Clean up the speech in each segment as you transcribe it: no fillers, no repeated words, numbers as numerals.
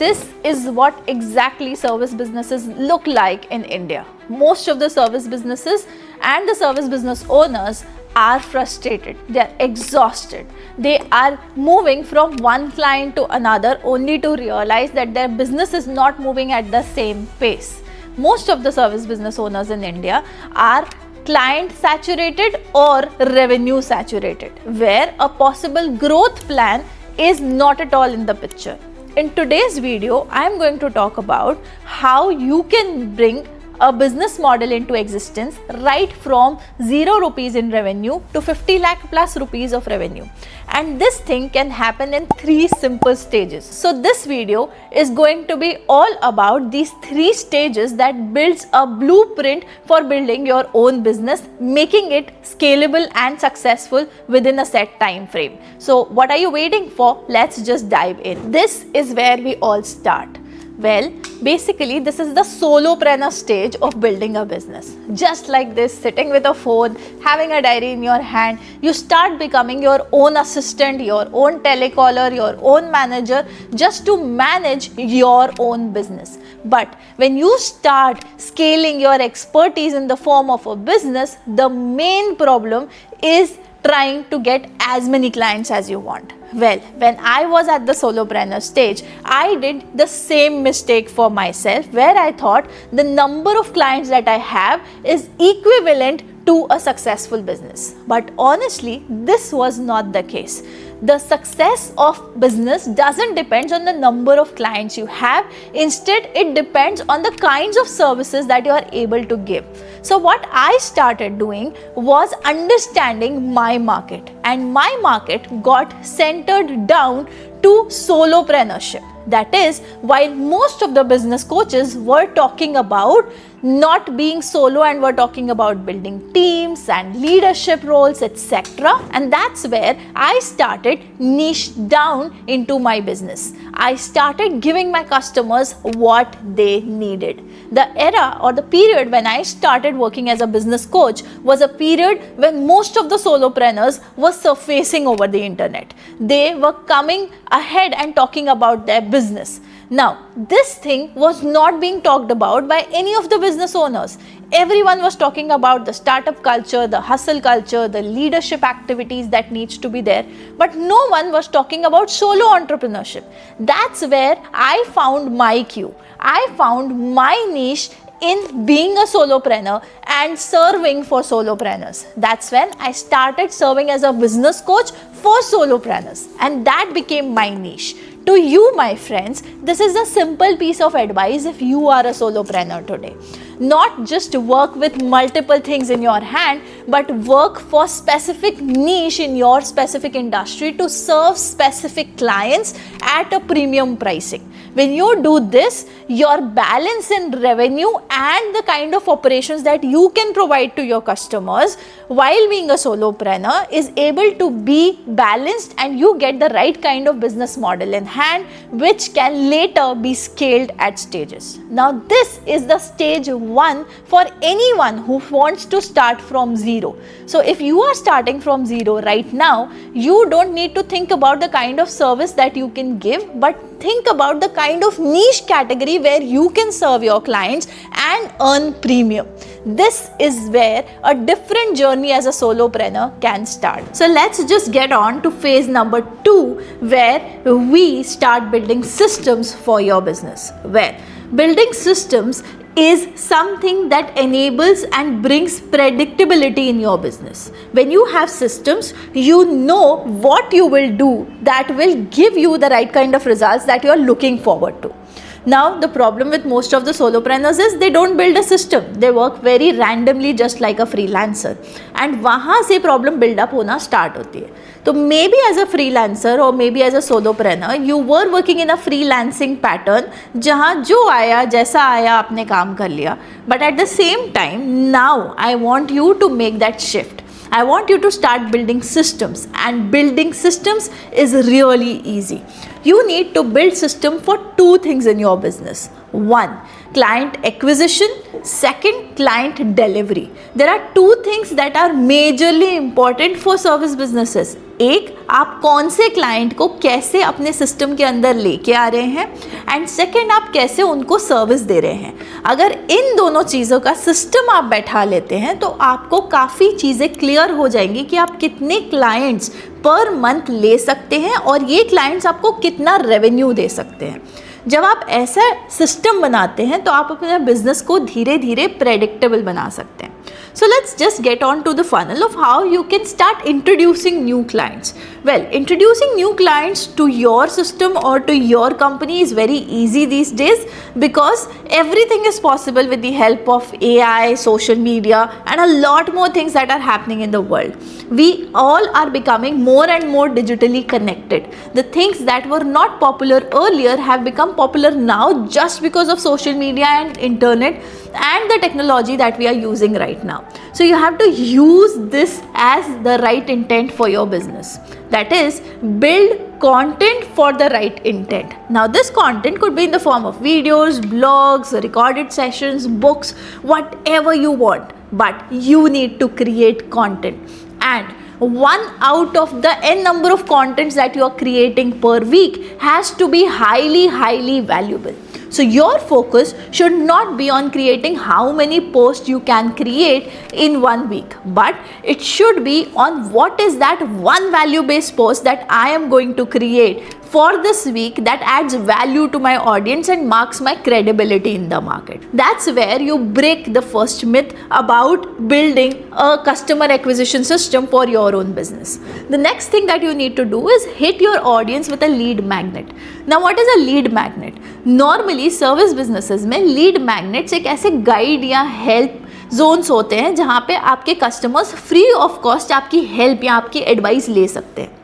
this is what exactly service businesses look like in India. Most of the service businesses and the service business owners are frustrated, they are exhausted, they are moving from one client to another only to realize that their business is not moving at the same pace. Most of the service business owners in India are client saturated or revenue saturated, where a possible growth plan is not at all in the picture. In today's video, I am going to talk about how you can bring a business model into existence right from 0 rupees in revenue to 50 lakh plus rupees of revenue. And this thing can happen in 3 simple stages. So this video is going to be all about these 3 stages that builds a blueprint for building your own business, making it scalable and successful within a set time frame. So what are you waiting for? Let's just dive in. This is where we all start. Well, basically this is the solopreneur stage of building a business. Just like this, sitting with a phone, having a diary in your hand, you start becoming your own assistant, your own telecaller, your own manager, just to manage your own business. But when you start scaling your expertise in the form of a business, the main problem is trying to get as many clients as you want. Well, when I was at the solopreneur stage, I did the same mistake for myself, where I thought the number of clients that I have is equivalent to a successful business. But honestly, this was not the case. The success of business doesn't depend on the number of clients you have. Instead, it depends on the kinds of services that you are able to give. So what I started doing was understanding my market, and my market got centered down to solopreneurship. That is, while most of the business coaches were talking about not being solo and were talking about building teams and leadership roles, etc. And that's where I started niche down into my business. I started giving my customers what they needed. The era or the period when I started working as a business coach was a period when most of the solopreneurs were surfacing over the internet. They were coming ahead and talking about their business. Now, this thing was not being talked about by any of the business owners. Everyone was talking about the startup culture, the hustle culture, the leadership activities that needs to be there, but no one was talking about solo entrepreneurship. That's where I found my cue. I found my niche in being a solopreneur and serving for solopreneurs. That's when I started serving as a business coach for solopreneurs, and that became my niche. To you, my friends, this is a simple piece of advice if you are a solopreneur today. Not just work with multiple things in your hand, but work for specific niche in your specific industry to serve specific clients at a premium pricing. When you do this, your balance in revenue and the kind of operations that you can provide to your customers while being a solopreneur is able to be balanced, and you get the right kind of business model in hand, which can later be scaled at stages. Now, this is the stage 1 for anyone who wants to start from zero. So if you are starting from zero right now, you don't need to think about the kind of service that you can give, but think about the kind of niche category where you can serve your clients and earn premium. This is where a different journey as a solopreneur can start. So let's just get on to phase number 2, where we start building systems for your business. Where building systems is something that enables and brings predictability in your business. When you have systems, you know what you will do that will give you the right kind of results that you are looking forward to. Now, the problem with most of the solopreneurs is they don't build a system. They work very randomly, just like a freelancer. And वहाँ से problem build up होना start होती है. So maybe as a freelancer or maybe as a solopreneur, you were working in a freelancing pattern जहाँ जो आया जैसा आया आपने काम कर लिया. But at the same time, now I want you to make that shift. I want you to start building systems, and building systems is really easy. You need to build system for 2 things in your business. 1, client acquisition. 2, client delivery. There are 2 things that are majorly important for service businesses. एक, आप कौन से client को कैसे अपने system के अंदर लेके आ रहे हैं, एंड सेकेंड, आप कैसे उनको सर्विस दे रहे हैं। अगर इन दोनों चीज़ों का सिस्टम आप बैठा लेते हैं तो आपको काफ़ी चीज़ें क्लियर हो जाएंगी कि आप कितने क्लाइंट्स पर मंथ ले सकते हैं और ये क्लाइंट्स आपको कितना रेवेन्यू दे सकते हैं। जब आप ऐसा सिस्टम बनाते हैं तो आप अपने बिजनेस को धीरे धीरे प्रेडिक्टेबल बना सकते हैं। So let's just get on to the funnel of how you can start introducing new clients. Well, introducing new clients to your system or to your company is very easy these days because everything is possible with the help of AI, social media, and a lot more things that are happening in the world. We all are becoming more and more digitally connected. The things that were not popular earlier have become popular now just because of social media and internet and the technology that we are using right now. So you have to use this as the right intent for your business. That is, build content for the right intent. Now this content could be in the form of videos, blogs, recorded sessions, books, whatever you want, but you need to create content. And one out of the n number of contents that you are creating per week has to be highly valuable. So your focus should not be on creating how many posts you can create in 1 week, but it should be on what is that one value-based post that I am going to create for this week that adds value to my audience and marks my credibility in the market. That's where you break the first myth about building a customer acquisition system for your own business. The next thing that you need to do is hit your audience with a lead magnet. Now what is a lead magnet? Normally service businesses में lead magnets एक ऐसे guide या help Jones होते हैं जहाँ पे आपके customers free of cost आपकी हेल्प या आपकी एडवाइस ले सकते हैं।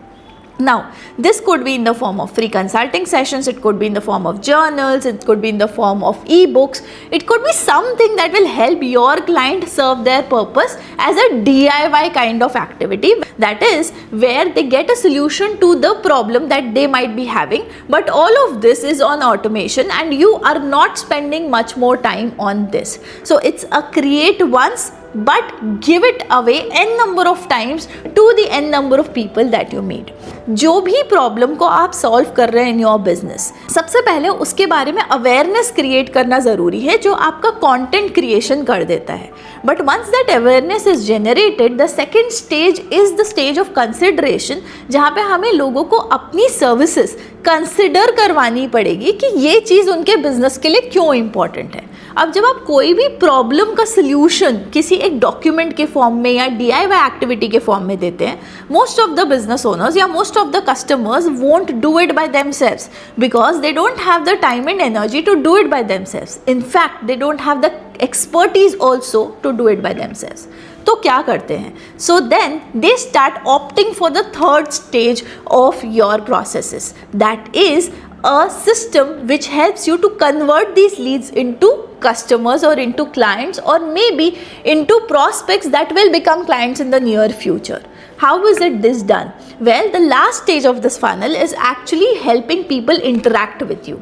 Now, this could be in the form of free consulting sessions, it could be in the form of journals, it could be in the form of ebooks, it could be something that will help your client serve their purpose as a DIY kind of activity. That is where they get a solution to the problem that they might be having, but all of this is on automation and you are not spending much more time on this. So it's a create once but give it away n number of times to the n number of people that you meet. जो भी problem को आप solve कर रहे हैं इन your business, सबसे पहले उसके बारे में अवेयरनेस क्रिएट करना ज़रूरी है जो आपका कंटेंट क्रिएशन कर देता है। But once that awareness is generated, the second stage is the stage of consideration, जहाँ पे हमें लोगों को अपनी सर्विसेज कंसिडर करवानी पड़ेगी कि ये चीज़ उनके बिजनेस के लिए क्यों इम्पॉर्टेंट है। अब जब आप कोई भी प्रॉब्लम का सल्यूशन किसी एक डॉक्यूमेंट के फॉर्म में या DIY एक्टिविटी के फॉर्म में देते हैं, most of the business owners या most of the customers won't do it by themselves because they don't have the time and energy to do it by themselves. In fact they don't have the expertise also to do it by themselves. तो क्या करते हैं? So then they start opting for the third stage of your processes, that is a system which helps you to convert these leads into customers or into clients or maybe into prospects that will become clients in the near future. How is it this done? Well, the last stage of this funnel is actually helping people interact with you.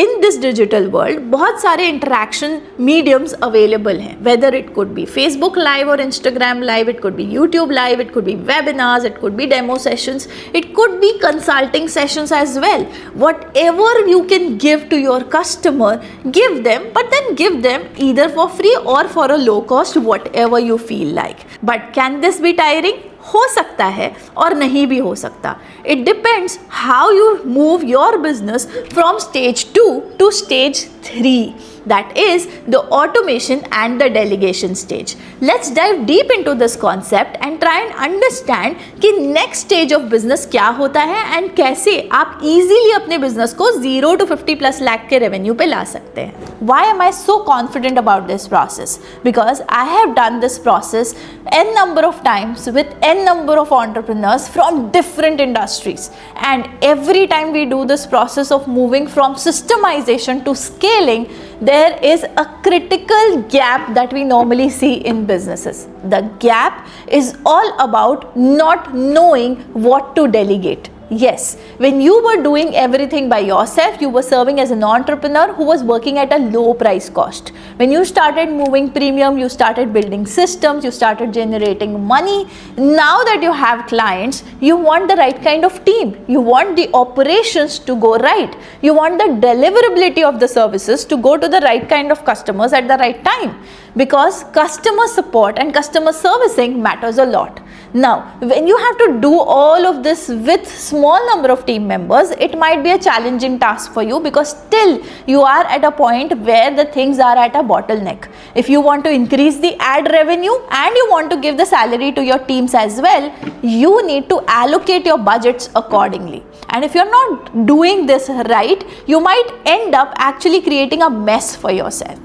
In this digital world, बहुत सारे interaction mediums available हैं, whether it could be Facebook Live or Instagram Live, it could be YouTube Live, it could be webinars, it could be demo sessions, it could be consulting sessions as well. Whatever you can give to your customer, give them, but then give them either for free or for a low cost, whatever you feel like. But can this be tiring? हो सकता है और नहीं भी हो सकता. It depends how you move your business from stage 2 to stage 3. That is the automation and the delegation stage. Let's dive deep into this concept and try and understand कि next stage of business क्या होता है and कैसे आप easily अपने business को 0 to 50+ lakh के revenue पे ला सकते हैं. Why am I so confident about this process? Because I have done this process n number of times with n number of entrepreneurs from different industries, and every time we do this process of moving from systemization to scaling, there is a critical gap that we normally see in businesses. The gap is all about not knowing what to delegate. Yes, when you were doing everything by yourself, you were serving as an entrepreneur who was working at a low price cost. When you started moving premium, you started building systems, you started generating money. Now that you have clients, you want the right kind of team. You want the operations to go right. You want the deliverability of the services to go to the right kind of customers at the right time, because customer support and customer servicing matters a lot. Now, when you have to do all of this with small number of team members, it might be a challenging task for you, because still you are at a point where the things are at a bottleneck. If you want to increase the ad revenue and you want to give the salary to your teams as well, you need to allocate your budgets accordingly. And if you're not doing this right, you might end up actually creating a mess for yourself.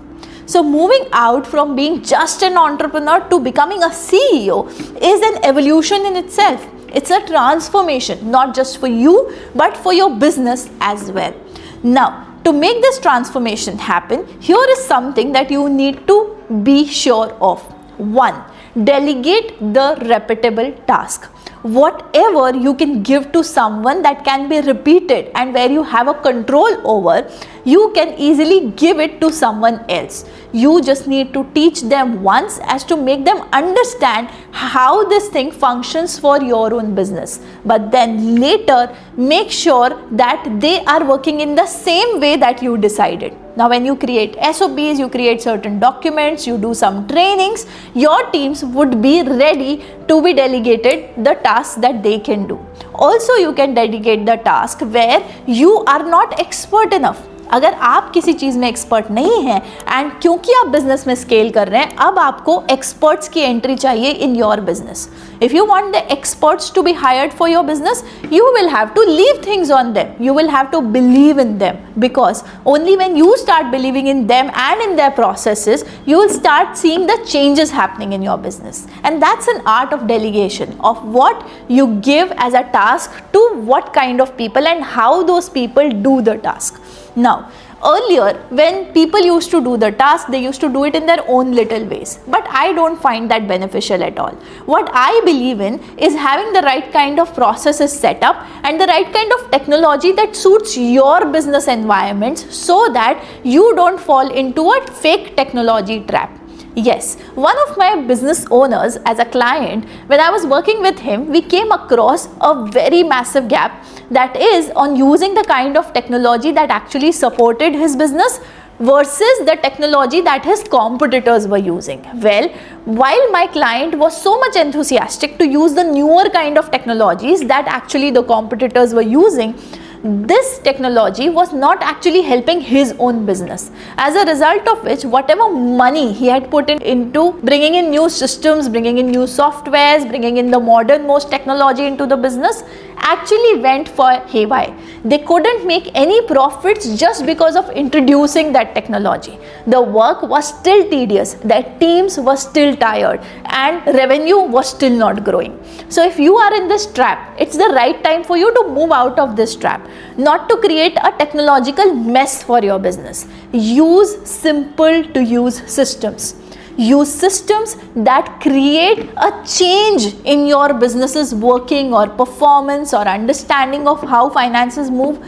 So moving out from being just an entrepreneur to becoming a CEO is an evolution in itself. It's a transformation, not just for you, but for your business as well. Now, to make this transformation happen, here is something that you need to be sure of. 1. Delegate the repeatable task. Whatever you can give to someone that can be repeated and where you have a control over, you can easily give it to someone else. You just need to teach them once as to make them understand how this thing functions for your own business. But then later, make sure that they are working in the same way that you decided. Now, when you create SOPs, you create certain documents, you do some trainings, your teams would be ready to be delegated the tasks that they can do. Also, you can delegate the task where you are not expert enough. अगर आप किसी चीज़ में expert नहीं हैं and क्योंकि आप business में scale कर रहे हैं, अब आपको एक्सपर्ट्स की एंट्री चाहिए in your business. If you want the experts to be hired for your business, you will have to leave things on them. You will have to believe in them, because only when you start believing in them and in their processes, you will start seeing the changes happening in your business. And that's an art of delegation, of what you give as a task to what kind of people and how those people do the task. Now, earlier when people used to do the task, they used to do it in their own little ways, but I don't find that beneficial at all. What I believe in is having the right kind of processes set up and the right kind of technology that suits your business environments, so that you don't fall into a fake technology trap. Yes, one of my business owners, as a client, when I was working with him, we came across a very massive gap, that is on using the kind of technology that actually supported his business versus the technology that his competitors were using. Well, while my client was so much enthusiastic to use the newer kind of technologies that actually the competitors were using, this technology was not actually helping his own business. As a result of which, whatever money he had put into bringing in new systems, bringing in new softwares, bringing in the modern most technology into the business, actually went for haywire. They couldn't make any profits just because of introducing that technology. The work was still tedious, their teams were still tired, and revenue was still not growing. So if you are in this trap, it's the right time for you to move out of this trap, not to create a technological mess for your business. Use simple to use systems. Use systems that create a change in your business's working or performance or understanding of how finances move.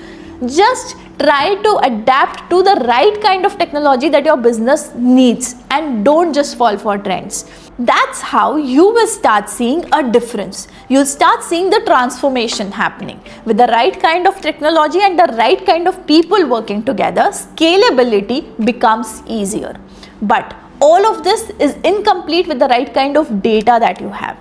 Just try to adapt to the right kind of technology that your business needs, and don't just fall for trends. That's how you will start seeing a difference. You'll start seeing the transformation happening. With the right kind of technology and the right kind of people working together, scalability becomes easier. But all of this is incomplete with the right kind of data that you have.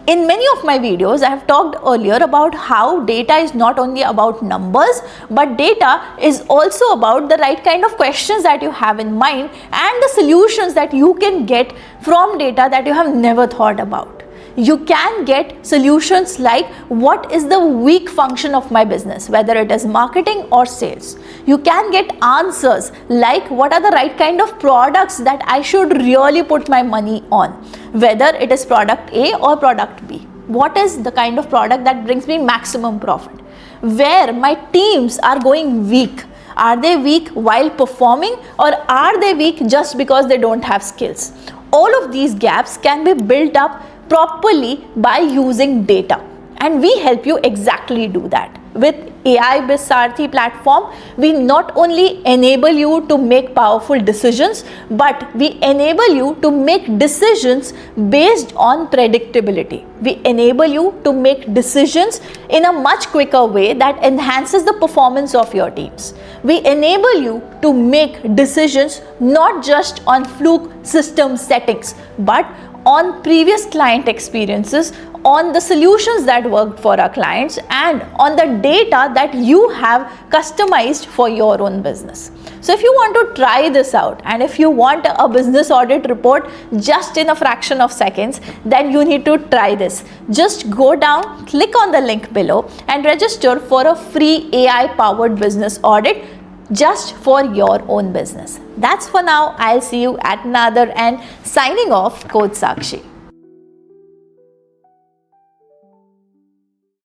In many of my videos, I have talked earlier about how data is not only about numbers, but data is also about the right kind of questions that you have in mind and the solutions that you can get from data that you have never thought about. You can get solutions like, what is the weak function of my business, whether it is marketing or sales. You can get answers like, what are the right kind of products that I should really put my money on, whether it is product A or product B. What is the kind of product that brings me maximum profit? Where my teams are going weak. Are they weak while performing, or are they weak just because they don't have skills? All of these gaps can be built up properly by using data. and we help you exactly do that. With AI BizSarathi platform, we not only enable you to make powerful decisions, but we enable you to make decisions based on predictability. We enable you to make decisions in a much quicker way that enhances the performance of your teams. We enable you to make decisions not just on fluke system settings, but on previous client experiences, on the solutions that worked for our clients, and on the data that you have customized for your own business. So if you want to try this out, and if you want a business audit report just in a fraction of seconds, then you need to try this. Just go down, click on the link below and register for a free AI powered business audit just for your own business. That's for now. I'll see you at another end. Signing off, Coach Sakshi.